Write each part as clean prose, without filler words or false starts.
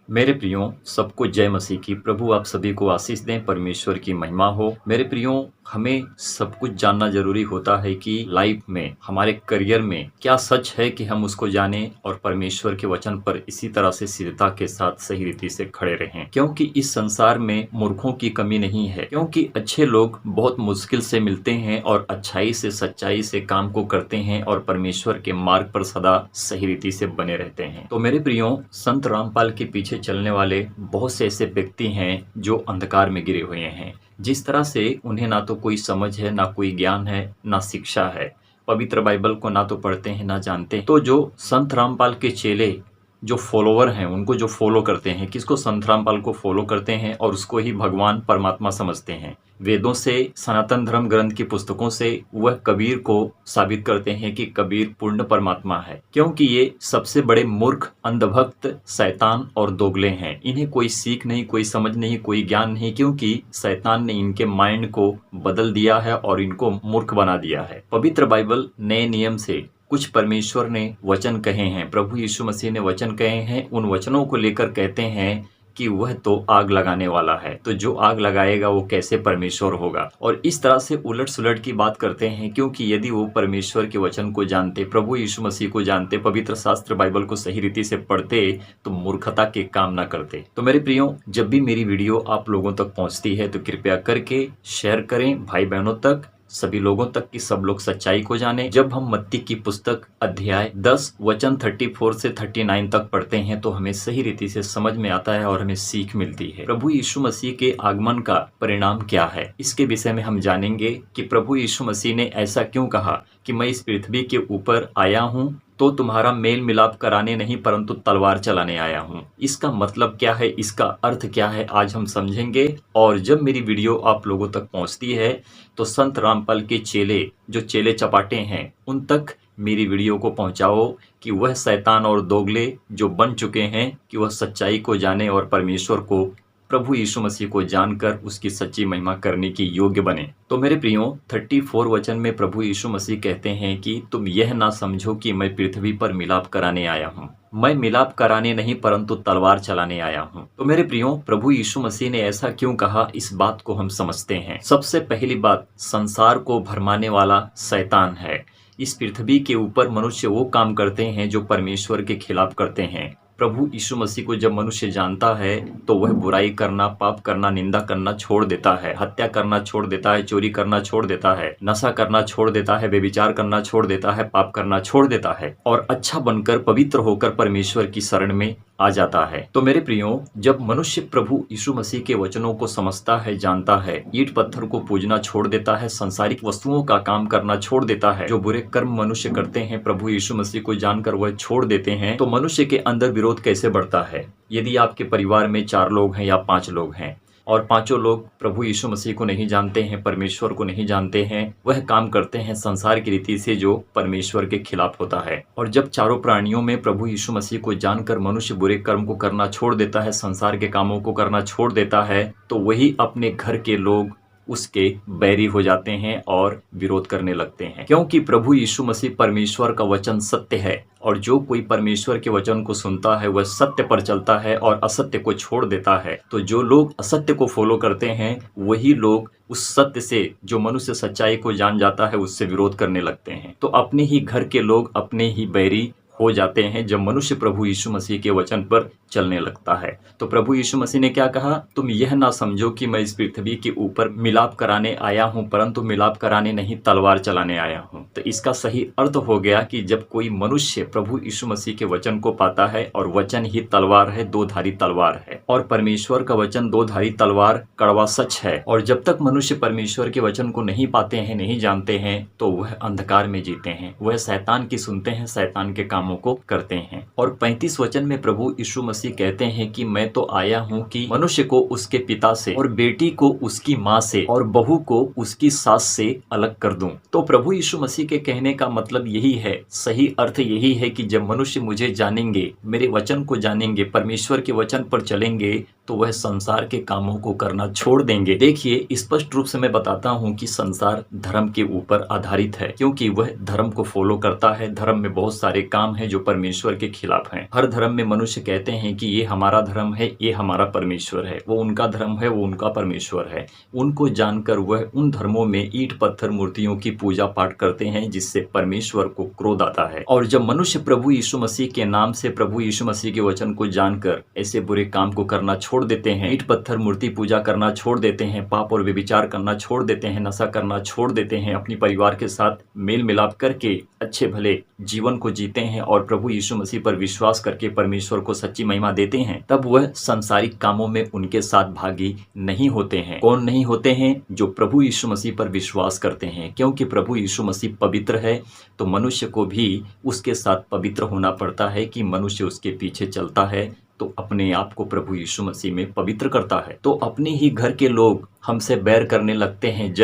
मेरे प्रियो, सबको जय मसीह की। प्रभु आप सभी को आशीष दें, परमेश्वर की महिमा हो। मेरे प्रियो, हमें सब कुछ जानना जरूरी होता है कि लाइफ में, हमारे करियर में क्या सच है कि हम उसको जानें और परमेश्वर के वचन पर इसी तरह से स्थिरता के साथ सही रीति से खड़े रहें। क्योंकि इस संसार में मूर्खों की कमी नहीं है, क्योंकि अच्छे लोग बहुत मुश्किल से मिलते हैं और अच्छाई से सच्चाई से काम को करते हैं और परमेश्वर के मार्ग पर सदा सही रीति से बने रहते हैं। तो मेरे प्रियो, संत रामपाल के पीछे चलने वाले बहुत से ऐसे व्यक्ति हैं जो अंधकार में गिरे हुए हैं। जिस तरह से उन्हें ना तो कोई समझ है, ना कोई ज्ञान है, ना शिक्षा है, पवित्र बाइबल को ना तो पढ़ते हैं ना जानते हैं। तो जो संत रामपाल के चेले, जो फॉलोवर हैं, उनको जो फॉलो करते हैं, किसको? संत रामपाल को फॉलो करते हैं और उसको ही भगवान परमात्मा समझते हैं। वेदों से, सनातन धर्म ग्रंथ की पुस्तकों से वह कबीर को साबित करते हैं कि कबीर पूर्ण परमात्मा है। क्योंकि ये सबसे बड़े मूर्ख, अंधभक्त, शैतान और दोगले हैं। इन्हें कोई सीख नहीं, कोई समझ नहीं, कोई ज्ञान नहीं, क्योंकि शैतान ने इनके माइंड को बदल दिया है और इनको मूर्ख बना दिया है। पवित्र बाइबल नए नियम से कुछ परमेश्वर ने वचन कहे हैं, प्रभु यीशु मसीह ने वचन कहे हैं। उन वचनों को लेकर कहते हैं कि वह तो आग लगाने वाला है, तो जो आग लगाएगा वो कैसे परमेश्वर होगा? और इस तरह से उलट सुलट की बात करते हैं। क्योंकि यदि वो परमेश्वर के वचन को जानते, प्रभु यीशु मसीह को जानते, पवित्र शास्त्र बाइबल को सही रीति से पढ़ते, तो मूर्खता के काम ना करते। तो मेरे प्रियो, जब भी मेरी वीडियो आप लोगों तक पहुंचती है तो कृपया करके शेयर करें भाई बहनों तक, सभी लोगों तक, कि सब लोग सच्चाई को जाने। जब हम मत्ती की पुस्तक अध्याय 10 वचन 34 से 39 तक पढ़ते हैं तो हमें सही रीति से समझ में आता है और हमें सीख मिलती है। प्रभु यीशु मसीह के आगमन का परिणाम क्या है, इसके विषय में हम जानेंगे कि प्रभु यीशु मसीह ने ऐसा क्यों कहा कि मैं इस पृथ्वी के ऊपर आया हूँ तो तुम्हारा मेल मिलाप कराने नहीं परंतु तलवार चलाने आया हूँ। इसका मतलब क्या है, इसका अर्थ क्या है, आज हम समझेंगे। और जब मेरी वीडियो आप लोगों तक पहुँचती है तो संत रामपाल के चेले, जो चेले चपाटे हैं, उन तक मेरी वीडियो को पहुंचाओ कि वह शैतान और दोगले जो बन चुके हैं कि वह सच्चाई को जाने और परमेश्वर को, प्रभु यीशु मसीह को जानकर उसकी सच्ची महिमा करने की योग्य बने। तो मेरे प्रियो, 34 वचन में प्रभु यीशु मसीह कहते हैं कि तुम यह ना समझो कि मैं पृथ्वी पर मिलाप कराने आया हूँ। मैं मिलाप कराने नहीं परंतु तलवार चलाने आया हूँ। तो मेरे प्रियो, प्रभु यीशु मसीह ने ऐसा क्यों कहा, इस बात को हम समझते हैं। सबसे पहली बात, संसार को भरमाने वाला शैतान है। इस पृथ्वी के ऊपर मनुष्य वो काम करते हैं जो परमेश्वर के खिलाफ करते हैं। प्रभु यीशु मसीह को जब मनुष्य जानता है तो वह बुराई करना, पाप करना, निंदा करना छोड़ देता है, हत्या करना छोड़ देता है, चोरी करना छोड़ देता है, नशा करना छोड़ देता है, व्यभिचार करना छोड़ देता है, पाप करना छोड़ देता है और अच्छा बनकर, पवित्र होकर परमेश्वर की शरण में आ जाता है। तो मेरे प्रियो, जब मनुष्य प्रभु यीशु मसीह के वचनों को समझता है, जानता है, ईंट पत्थर को पूजना छोड़ देता है, संसारिक वस्तुओं का काम करना छोड़ देता है, जो बुरे कर्म मनुष्य करते हैं प्रभु यीशु मसीह को जानकर वह छोड़ देते हैं, तो मनुष्य के अंदर विरोध कैसे बढ़ता है। यदि आपके परिवार में 4 लोग हैं या 5 लोग हैं और 5 लोग प्रभु यीशु मसीह को नहीं जानते हैं, परमेश्वर को नहीं जानते हैं, वह काम करते हैं संसार की रीति से जो परमेश्वर के खिलाफ होता है। और जब चारों प्राणियों में प्रभु यीशु मसीह को जानकर मनुष्य बुरे कर्म को करना छोड़ देता है, संसार के कामों को करना छोड़ देता है, तो वही अपने घर के लोग उसके बैरी हो जाते हैं और विरोध करने लगते हैं। क्योंकि प्रभु यीशु मसीह परमेश्वर का वचन सत्य है और जो कोई परमेश्वर के वचन को सुनता है वह सत्य पर चलता है और असत्य को छोड़ देता है। तो जो लोग असत्य को फॉलो करते हैं वही लोग उस सत्य से, जो मनुष्य सच्चाई को जान जाता है, उससे विरोध करने लगते हैं। तो अपने ही घर के लोग अपने ही बैरी हो जाते हैं जब मनुष्य प्रभु यीशु मसीह के वचन पर चलने लगता है। तो प्रभु यीशु मसीह ने क्या कहा, तुम यह ना समझो कि मैं इस पृथ्वी के ऊपर मिलाप कराने आया हूं परंतु मिलाप कराने नहीं, तलवार चलाने आया हूं। तो इसका सही अर्थ हो गया कि जब कोई मनुष्य प्रभु यीशु मसीह के वचन को पाता है, और वचन ही तलवार है, 2-धारी तलवार है, और परमेश्वर का वचन 2-धारी तलवार कड़वा सच है। और जब तक मनुष्य परमेश्वर के वचन को नहीं पाते हैं, नहीं जानते हैं, तो वह अंधकार में जीते हैं, वह शैतान की सुनते हैं, शैतान के कामों को करते हैं। और 35 वचन में प्रभु यीशु मसीह कहते हैं कि मैं तो आया हूं कि मनुष्य को उसके पिता से, और बेटी को उसकी माँ से, और बहू को उसकी सास से अलग कर दूं। तो प्रभु यीशु मसीह के कहने का मतलब यही है, सही अर्थ यही है कि जब मनुष्य मुझे जानेंगे, मेरे वचन को जानेंगे, परमेश्वर के वचन पर चलेंगे, तो वह संसार के कामों को करना छोड़ देंगे। देखिए, स्पष्ट रूप से मैं बताता हूँ कि संसार धर्म के ऊपर आधारित है, क्योंकि वह धर्म को फॉलो करता है। धर्म में बहुत सारे काम हैं जो परमेश्वर के खिलाफ हैं। हर धर्म में मनुष्य कहते हैं कि ये हमारा धर्म है, ये हमारा परमेश्वर है, वो उनका धर्म है, वो उनका परमेश्वर है। उनको जानकर वह उन धर्मों में ईंट पत्थर मूर्तियों की पूजा पाठ करते हैं, जिससे परमेश्वर को क्रोध आता है। और जब मनुष्य प्रभु यीशु मसीह के नाम से, प्रभु यीशु मसीह के वचन को जानकर ऐसे बुरे काम को करना छोड़ देते हैं, ईंट पत्थर मूर्ति पूजा करना छोड़ देते हैं, पाप और व्यभिचार करना छोड़ देते हैं, नशा करना छोड़ देते हैं, अपनी परिवार के साथ मेल मिलाप करके अच्छे भले जीवन को जीते हैं और प्रभु यीशु मसीह पर विश्वास करके परमेश्वर को सच्ची महिमा देते हैं, तब वह सांसारिक कामों में उनके साथ भागी नहीं होते हैं। कौन नहीं होते हैं? जो प्रभु यीशु मसीह पर विश्वास करते हैं। क्योंकि प्रभु यीशु मसीह पवित्र है, तो मनुष्य को भी उसके साथ पवित्र होना पड़ता है। कि मनुष्य उसके पीछे चलता है तो अपने आप को प्रभु यीशु मसीह में पवित्र करता है। तो अपने ही घर के लोग हमसे बैर करने लगते हैं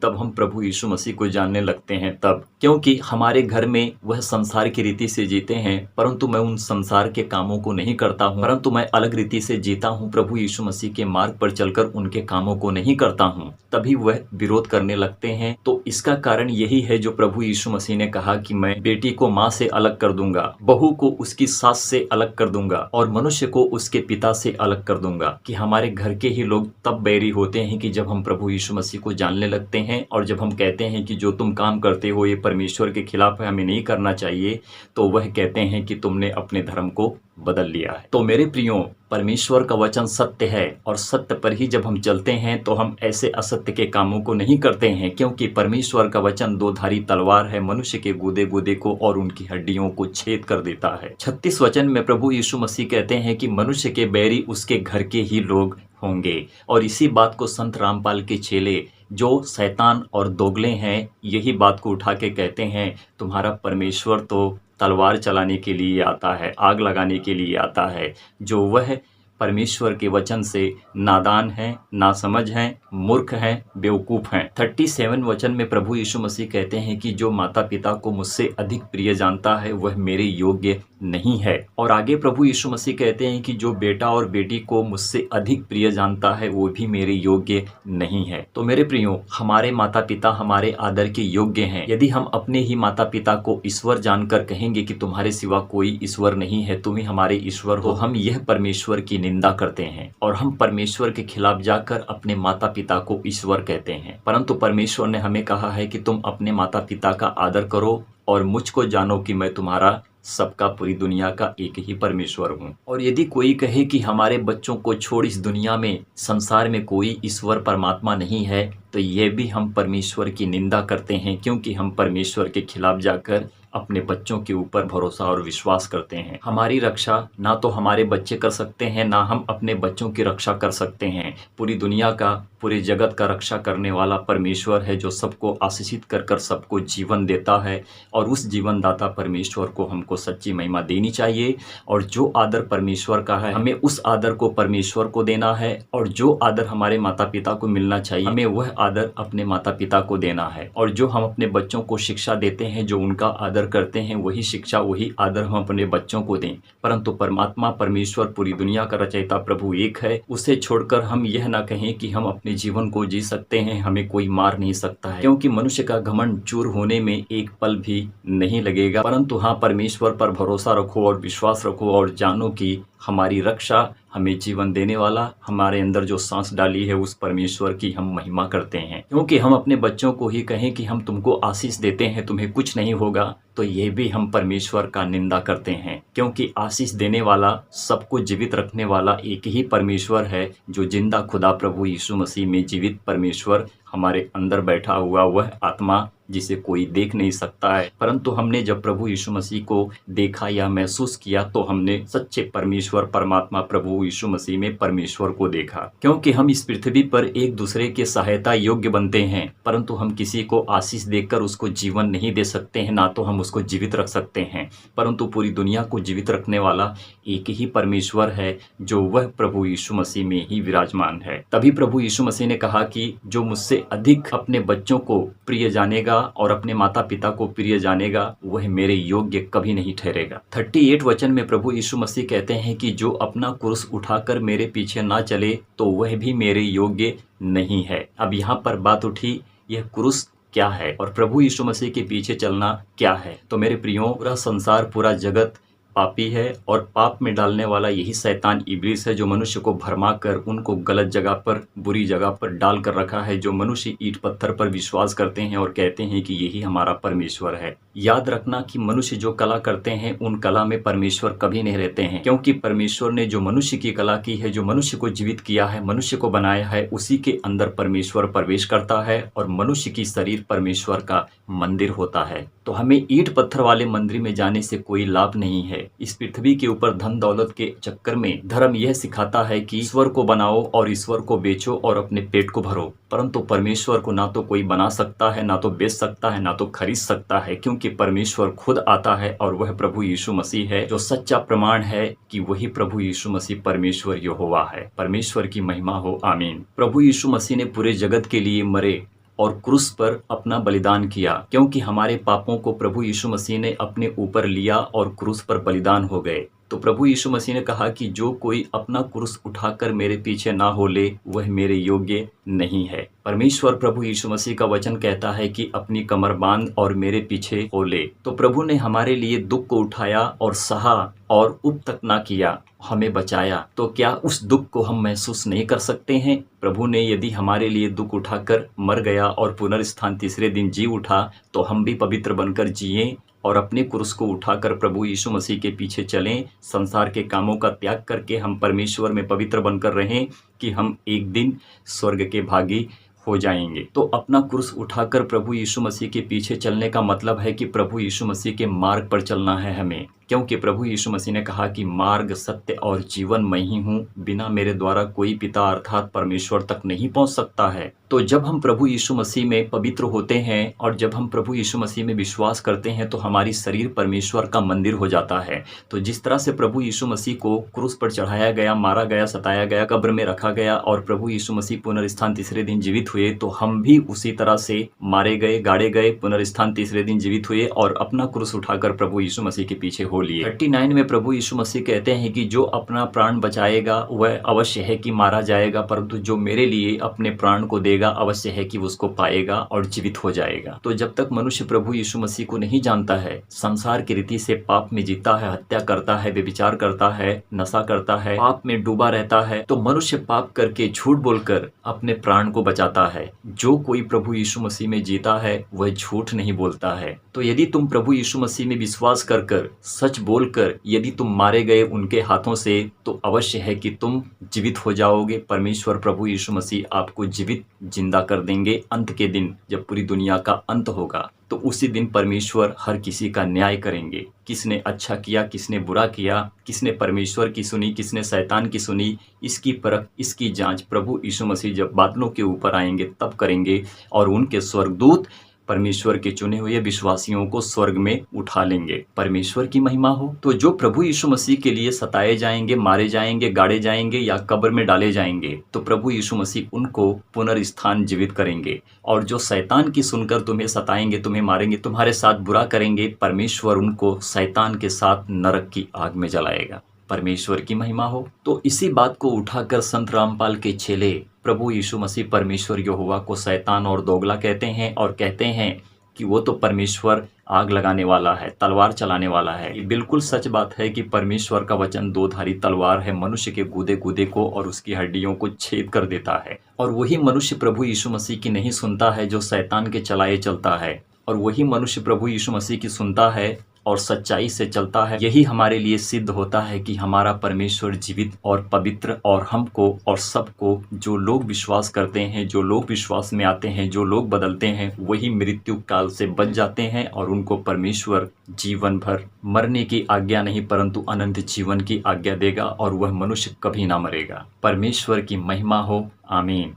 तब हम प्रभु यीशु मसीह को जानने लगते हैं तब, क्योंकि हमारे घर में वह संसार की रीति से जीते हैं, परंतु मैं उन संसार के कामों को नहीं करता हूँ, परंतु मैं अलग रीति से जीता हूँ। प्रभु यीशु मसीह के मार्ग पर चलकर उनके कामों को नहीं करता हूँ, तभी वह विरोध करने लगते हैं। तो इसका कारण यही है जो प्रभु यीशु मसीह ने कहा कि मैं बेटी को माँ से अलग कर दूंगा, बहू को उसकी सास से अलग कर दूंगा और मनुष्य को उसके पिता से अलग कर दूंगा। कि हमारे घर के ही लोग तब बैरी होते हैं कि जब हम प्रभु यीशु मसीह को जानने लगते हैं, और जब हम कहते हैं कि जो तुम काम करते हो ये परमेश्वर के खिलाफ है, हमें नहीं करना चाहिए, तो वह कहते हैं कि तुमने अपने धर्म को बदल लिया है। तो मेरे प्रियो, परमेश्वर का वचन सत्य है और सत्य पर ही जब हम चलते हैं तो हम ऐसे असत्य के कामों को नहीं करते हैं, क्योंकि परमेश्वर का वचन दो धारी तलवार है, मनुष्य के गुदे गुदे को और उनकी हड्डियों को छेद कर देता है। 36 वचन में प्रभु यीशु मसीह कहते हैं कि मनुष्य के बैरी उसके घर के ही लोग होंगे। और इसी बात को संत रामपाल के चेले जो शैतान और दोगले हैं, यही बात को उठा के कहते हैं तुम्हारा परमेश्वर तो तलवार चलाने के लिए आता है, आग लगाने के लिए आता है। जो वह परमेश्वर के वचन से नादान हैं, नासमझ हैं, मूर्ख हैं, बेवकूफ़ हैं। 37 वचन में प्रभु यीशु मसीह कहते हैं कि जो माता पिता को मुझसे अधिक प्रिय जानता है वह मेरे योग्य नहीं है। और आगे प्रभु यीशु मसीह कहते हैं कि जो बेटा और बेटी को मुझसे अधिक प्रिय जानता है वो भी मेरे योग्य नहीं है। तो मेरे प्रियो, हमारे माता पिता हमारे आदर के योग्य हैं। यदि हम अपने ही माता पिता को ईश्वर जानकर कहेंगे कि तुम्हारे सिवा कोई ईश्वर नहीं है, तुम ही हमारे ईश्वर हो, हम यह परमेश्वर की निंदा करते हैं और हम परमेश्वर के खिलाफ जाकर अपने माता पिता को ईश्वर कहते हैं। परंतु परमेश्वर ने हमें कहा है कि तुम अपने माता पिता का आदर करो और मुझको जानो कि मैं तुम्हारा सबका, पूरी दुनिया का एक ही परमेश्वर हूँ। और यदि कोई कहे कि हमारे बच्चों को छोड़ इस दुनिया में, संसार में कोई ईश्वर परमात्मा नहीं है, तो ये भी हम परमेश्वर की निंदा करते हैं, क्योंकि हम परमेश्वर के खिलाफ जाकर अपने बच्चों के ऊपर भरोसा और विश्वास करते हैं। हमारी रक्षा ना तो हमारे बच्चे कर सकते हैं, ना हम अपने बच्चों की रक्षा कर सकते हैं। पूरी दुनिया का, पूरे जगत का रक्षा करने वाला परमेश्वर है, जो सबको आशीषित कर कर सबको जीवन देता है। और उस जीवन दाता परमेश्वर को हमको सच्ची महिमा देनी चाहिए। और जो आदर परमेश्वर का है, हमें उस आदर को परमेश्वर को देना है। और जो आदर हमारे माता पिता को मिलना चाहिए, हमें वह आदर अपने माता पिता को देना है। और जो हम अपने बच्चों को शिक्षा देते हैं, जो उनका आदर करते हैं, वही शिक्षा, वही आदर हम अपने बच्चों को दें। परंतु परमात्मा, परमेश्वर, पूरी दुनिया का रचयिता प्रभु एक है। उसे छोड़कर हम यह ना कहें कि हम अपने जीवन को जी सकते हैं, हमें कोई मार नहीं सकता है, क्योंकि मनुष्य का घमंड चूर होने में एक पल भी नहीं लगेगा। परंतु हाँ, परमेश्वर पर भरोसा रखो और विश्वास रखो और जानो कि हमारी रक्षा, हमें जीवन देने वाला, हमारे अंदर जो सांस डाली है उस परमेश्वर की हम महिमा करते हैं। क्योंकि हम अपने बच्चों को ही कहें कि हम तुमको आशीष देते हैं, तुम्हें कुछ नहीं होगा, तो ये भी हम परमेश्वर का निंदा करते हैं। क्योंकि आशीष देने वाला, सबको जीवित रखने वाला एक ही परमेश्वर है, जो जिंदा खुदा प्रभु यीशु मसीह में जीवित परमेश्वर हमारे अंदर बैठा हुआ, वह आत्मा जिसे कोई देख नहीं सकता है। परंतु हमने जब प्रभु यीशु मसीह को देखा या महसूस किया, तो हमने सच्चे परमेश्वर, परमात्मा प्रभु यीशु मसीह में परमेश्वर को देखा। क्योंकि हम इस पृथ्वी पर एक दूसरे के सहायता योग्य बनते हैं, परंतु हम किसी को आशीष देकर उसको जीवन नहीं दे सकते हैं, ना तो हम उसको जीवित रख सकते हैं। परंतु पूरी दुनिया को जीवित रखने वाला एक ही परमेश्वर है, जो वह प्रभु यीशु मसीह में ही विराजमान है। तभी प्रभु यीशु मसीह ने कहा कि जो मुझसे अधिक अपने बच्चों को प्रिय जानेगा, और अपने माता पिता को प्रिय जानेगा वह मेरे योग्य कभी नहीं ठहरेगा। 38 वचन में प्रभु यीशु मसीह कहते हैं कि जो अपना क्रूस उठाकर मेरे पीछे ना चले तो वह भी मेरे योग्य नहीं है। अब यहाँ पर बात उठी, यह क्रूस क्या है और प्रभु यीशु मसीह के पीछे चलना क्या है। तो मेरे प्रियो, पूरा संसार, पूरा जगत पापी है और पाप में डालने वाला यही शैतान इब्लीस है, जो मनुष्य को भरमा कर उनको गलत जगह पर, बुरी जगह पर डाल कर रखा है। जो मनुष्य ईंट पत्थर पर विश्वास करते हैं और कहते हैं कि यही हमारा परमेश्वर है। याद रखना कि मनुष्य जो कला करते हैं उन कला में परमेश्वर कभी नहीं रहते हैं, क्योंकि परमेश्वर ने जो मनुष्य की कला की है, जो मनुष्य को जीवित किया है, मनुष्य को बनाया है, उसी के अंदर परमेश्वर प्रवेश करता है और मनुष्य की शरीर परमेश्वर का मंदिर होता है। तो हमें ईंट पत्थर वाले मंदिर में जाने से कोई लाभ नहीं है। इस पृथ्वी के ऊपर धन दौलत के चक्कर में धर्म यह सिखाता है कि ईश्वर को बनाओ और ईश्वर को बेचो और अपने पेट को भरो, परंतु परमेश्वर को ना तो कोई बना सकता है, ना तो बेच सकता है, ना तो खरीद सकता है, क्योंकि परमेश्वर खुद आता है और वह प्रभु यीशु मसीह है, जो सच्चा प्रमाण है कि वही प्रभु यीशु मसीह परमेश्वर यहोवा है। परमेश्वर की महिमा हो, आमीन। प्रभु यीशु मसीह ने पूरे जगत के लिए मरे और क्रूस पर अपना बलिदान किया, क्योंकि हमारे पापों को प्रभु यीशु मसीह ने अपने ऊपर लिया और क्रूस पर बलिदान हो गए। तो प्रभु यीशु मसीह ने कहा कि जो कोई अपना क्रूस उठाकर मेरे पीछे ना हो ले वह मेरे योग्य नहीं है। परमेश्वर प्रभु यीशु मसीह का वचन कहता है कि अपनी कमर बांध और मेरे पीछे हो ले। तो प्रभु ने हमारे लिए दुख को उठाया और सहा और उप तक ना किया, हमें बचाया। तो क्या उस दुख को हम महसूस नहीं कर सकते हैं? प्रभु ने यदि हमारे लिए दुख उठाकर मर गया और पुनरुत्थान तीसरे दिन जी उठा, तो हम भी पवित्र बनकर जिए और अपने क्रूस को उठाकर प्रभु यीशु मसीह के पीछे चलें। संसार के कामों का त्याग करके हम परमेश्वर में पवित्र बनकर रहें कि हम एक दिन स्वर्ग के भागी हो जाएंगे। तो अपना क्रूस उठाकर प्रभु यीशु मसीह के पीछे चलने का मतलब है कि प्रभु यीशु मसीह के मार्ग पर चलना है हमें, क्योंकि प्रभु यीशु मसीह ने कहा कि मार्ग, सत्य और जीवन मैं ही हूँ, बिना मेरे द्वारा कोई पिता अर्थात परमेश्वर तक नहीं पहुँच सकता है। तो जब हम प्रभु यीशु मसीह में पवित्र होते हैं और जब हम प्रभु यीशु मसीह में विश्वास करते हैं तो हमारी शरीर परमेश्वर का मंदिर हो जाता है। तो जिस तरह से प्रभु यीशु मसीह को क्रूस पर चढ़ाया गया, मारा गया, सताया गया, कब्र में रखा गया और प्रभु यीशु मसीह पुनरुत्थान तीसरे दिन जीवित हुए, तो हम भी उसी तरह से मारे गए, गाड़े गए, पुनरुत्थान तीसरे दिन जीवित हुए और अपना क्रूस उठाकर प्रभु यीशु मसीह के पीछे हो लिए। 39 में प्रभु यीशु मसीह कहते हैं कि जो अपना प्राण बचाएगा वह अवश्य है कि मारा जाएगा, परंतु जो मेरे लिए अपने प्राण को देगा अवश्य है कि उसको पाएगा और जीवित हो जाएगा। तो जब तक मनुष्य प्रभु यीशु मसीह को नहीं जानता है, संसार की रीति से पाप में जीता है, हत्या करता है, व्यभिचार करता है, नशा करता है, पाप में डूबा रहता है, तो मनुष्य पाप करके, झूठ बोलकर अपने प्राण को बचाता है। जो कोई प्रभु यीशु मसीह में जीता है वह झूठ नहीं बोलता है। तो यदि तुम प्रभु यीशु मसीह में विश्वास कर सच बोलकर यदि तुम मारे गए उनके हाथों से, तो अवश्य है कि तुम जीवित हो जाओगे। परमेश्वर प्रभु यीशु मसीह आपको जीवित जिंदा कर देंगे। अंत के दिन जब पूरी दुनिया का अंत होगा तो उसी दिन परमेश्वर हर किसी का न्याय करेंगे। किसने अच्छा किया, किसने बुरा किया, किसने परमेश्वर की सुनी, किसने शैतान की सुनी, इसकी परख, इसकी जांच प्रभु यीशु मसीह जब बादलों के ऊपर आएंगे तब करेंगे और उनके स्वर्गदूत परमेश्वर के चुने हुए विश्वासियों को स्वर्ग में उठा लेंगे। परमेश्वर की महिमा हो। तो जो प्रभु यीशु मसीह के लिए सताए जाएंगे, मारे जाएंगे, गाड़े जाएंगे या कब्र में डाले जाएंगे, तो प्रभु यीशु मसीह उनको पुनरुत्थान जीवित करेंगे। और जो शैतान की सुनकर तुम्हें सताएंगे, तुम्हें मारेंगे, तुम्हारे साथ बुरा करेंगे, परमेश्वर उनको शैतान के साथ नरक की आग में जलाएगा। परमेश्वर की महिमा हो। तो इसी बात को उठाकर संत रामपाल के चेले प्रभु यीशु मसीह परमेश्वर यहोवा को शैतान और दोगला कहते हैं और कहते हैं कि वो तो परमेश्वर आग लगाने वाला है, तलवार चलाने वाला है। ये बिल्कुल सच बात है कि परमेश्वर का वचन दो-धारी तलवार है, मनुष्य के गूदे गूदे को और उसकी हड्डियों को छेद कर देता है। और वही मनुष्य प्रभु यीशु मसीह की नहीं सुनता है जो शैतान के चलाए चलता है, और वही मनुष्य प्रभु यीशु मसीह की सुनता है और सच्चाई से चलता है। यही हमारे लिए सिद्ध होता है कि हमारा परमेश्वर जीवित और पवित्र, और हमको और सबको, जो लोग विश्वास करते हैं, जो लोग विश्वास में आते हैं, जो लोग बदलते हैं, वही मृत्यु काल से बच जाते हैं और उनको परमेश्वर जीवन भर मरने की आज्ञा नहीं परंतु अनंत जीवन की आज्ञा देगा और वह मनुष्य कभी ना मरेगा। परमेश्वर की महिमा हो, आमीन।